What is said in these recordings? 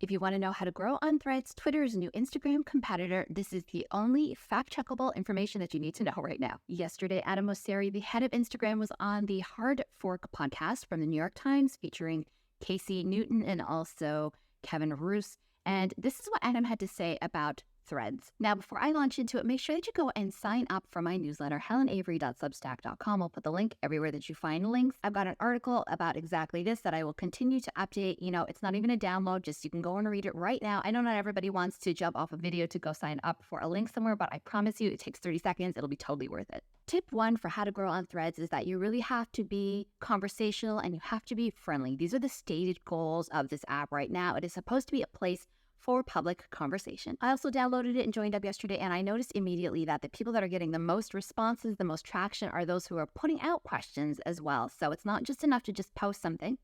If you want to know how to grow on Threads, Twitter's new Instagram competitor, this is the only fact-checkable information that you need to know right now. Yesterday, Mosseri, the head of Instagram, was on the Hard Fork podcast from the New York Times featuring Casey Newton and also Kevin Roos. And this is what Adam had to say about Threads. Now, before I launch into it, make sure that you go and sign up for my newsletter, helenavery.substack.com. I'll put the link everywhere that you find links. I've got an article about exactly this that I will continue to update. You know, it's not even a download, just you can go and read it right now. I know not everybody wants to jump off a video to go sign up for a link somewhere, but I promise you it takes 30 seconds. It'll be totally worth it. Tip 1 for how to grow on Threads is that you really have to be conversational and you have to be friendly. These are the stated goals of this app right now. It is supposed to be a place for public conversation. I also downloaded it and joined up yesterday, and I noticed immediately that the people that are getting the most responses, the most traction, are those who are putting out questions as well. So it's not just enough to just post something.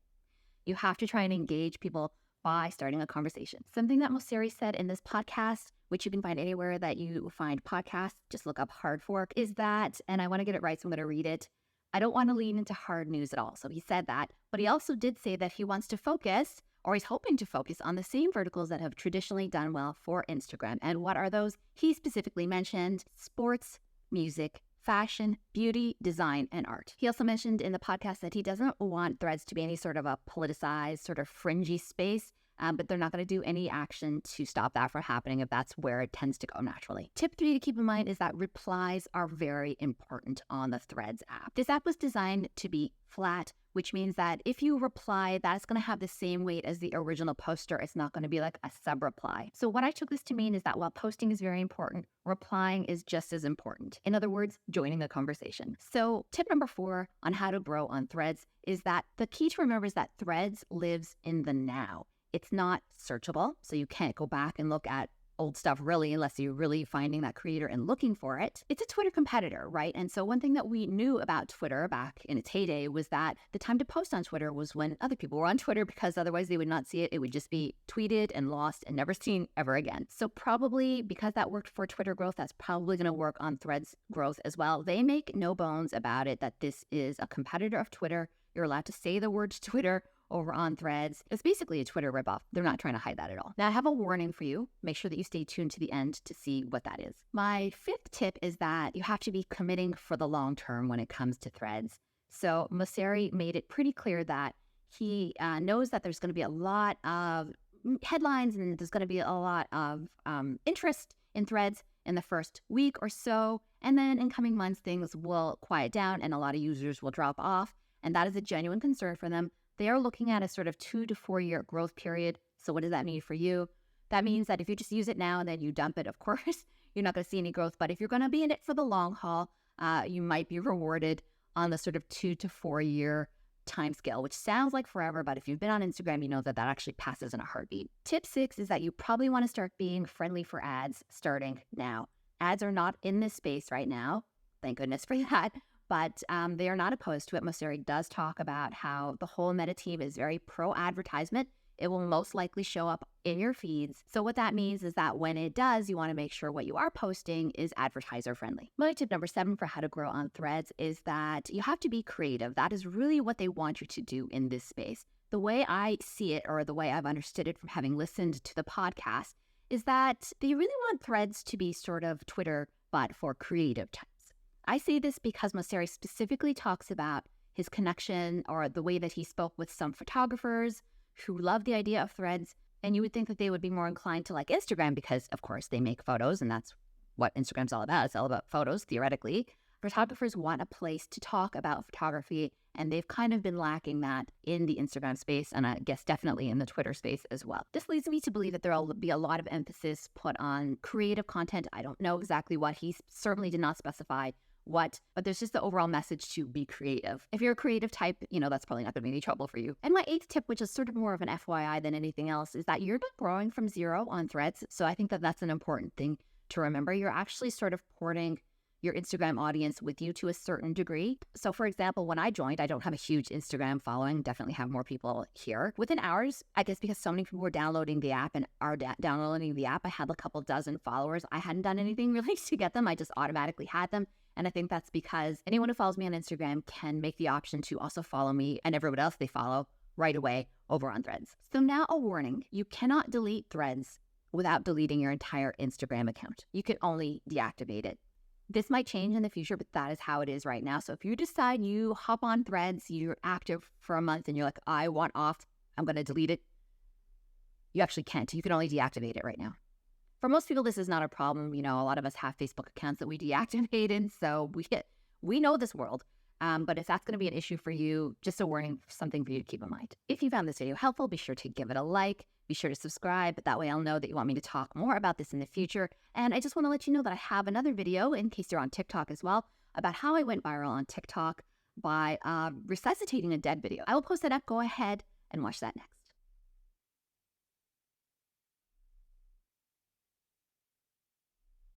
You have to try and engage people by starting a conversation. Something that Mosseri said in this podcast, which you can find anywhere that you find podcasts, just look up Hard Fork, is that, and I want to get it right, so I'm going to read it, I don't want to lean into hard news at all. So he said that, but he also did say that he wants to focus, or he's hoping to focus on the same verticals that have traditionally done well for Instagram. And what are those? He specifically mentioned sports, music, fashion, beauty, design, and art. He also mentioned in the podcast that he doesn't want Threads to be any sort of a politicized, sort of fringy space, but they're not going to do any action to stop that from happening if that's where it tends to go naturally. Tip 3 to keep in mind is that replies are very important on the Threads app. This app was designed to be flat, which means that if you reply, that's going to have the same weight as the original poster. It's not going to be like a sub-reply. So what I took this to mean is that while posting is very important, replying is just as important. In other words, joining the conversation. So tip number 4 on how to grow on Threads is that the key to remember is that Threads lives in the now. It's not searchable, so you can't go back and look at old stuff really unless you're really finding that creator and looking for it. It's a Twitter competitor, right? And so one thing that we knew about Twitter back in its heyday was that the time to post on Twitter was when other people were on Twitter, because otherwise they would not see it. It would just be tweeted and lost and never seen ever again. So probably because that worked for Twitter growth, that's probably going to work on Threads growth as well. They make no bones about it that this is a competitor of Twitter. You're allowed to say the word Twitter over on Threads. It's basically a Twitter ripoff. They're not trying to hide that at all. Now, I have a warning for you. Make sure that you stay tuned to the end to see what that is. My 5th tip is that you have to be committing for the long term when it comes to Threads. So Mosseri made it pretty clear that he knows that there's going to be a lot of headlines and there's going to be a lot of interest in Threads in the first week or so. And then in coming months, things will quiet down and a lot of users will drop off. And that is a genuine concern for them. They are looking at a sort of 2 to 4 year growth period. So what does that mean for you? That means that if you just use it now and then you dump it, of course, you're not going to see any growth. But if you're going to be in it for the long haul, you might be rewarded on the sort of 2 to 4 year time scale, which sounds like forever. But if you've been on Instagram, you know that that actually passes in a heartbeat. Tip 6 is that you probably want to start being friendly for ads starting now. Ads are not in this space right now. Thank goodness for that. But they are not opposed to it. Mosseri does talk about how the whole Meta team is very pro-advertisement. It will most likely show up in your feeds. So what that means is that when it does, you want to make sure what you are posting is advertiser friendly. My tip number 7 for how to grow on Threads is that you have to be creative. That is really what they want you to do in this space. The way I see it, or the way I've understood it from having listened to the podcast, is that they really want Threads to be sort of Twitter, but for creative types. I say this because Mosseri specifically talks about his connection or the way that he spoke with some photographers who love the idea of Threads. And you would think that they would be more inclined to like Instagram because, of course, they make photos and that's what Instagram's all about. It's all about photos, theoretically. Photographers want a place to talk about photography, and they've kind of been lacking that in the Instagram space, and I guess definitely in the Twitter space as well. This leads me to believe that there will be a lot of emphasis put on creative content. I don't know exactly what. He certainly did not specify what, but there's just the overall message to be creative. If you're a creative type, you know, that's probably not going to be any trouble for you. And my 8th tip, which is sort of more of an FYI than anything else, is that you're not growing from zero on Threads. So I think that that's an important thing to remember. You're actually sort of porting your Instagram audience with you to a certain degree. So for example, when I joined, I don't have a huge Instagram following, definitely have more people here. Within hours, I guess because so many people were downloading the app and are downloading the app, I had a couple dozen followers. I hadn't done anything really to get them. I just automatically had them. And I think that's because anyone who follows me on Instagram can make the option to also follow me and everyone else they follow right away over on Threads. So now a warning, you cannot delete Threads without deleting your entire Instagram account. You can only deactivate it. This might change in the future, but that is how it is right now. So if you decide you hop on Threads, you're active for a month and you're like, I want off, I'm going to delete it, you actually can't. You can only deactivate it right now. For most people, this is not a problem. A lot of us have Facebook accounts that we deactivated, so we know this world. But if that's going to be an issue for you, just a warning, something for you to keep in mind. If you found this video helpful, be sure to give it a like. Be sure to subscribe. That way I'll know that you want me to talk more about this in the future. And I just want to let you know that I have another video, in case you're on TikTok as well, about how I went viral on TikTok by resuscitating a dead video. I will post that up. Go ahead and watch that next.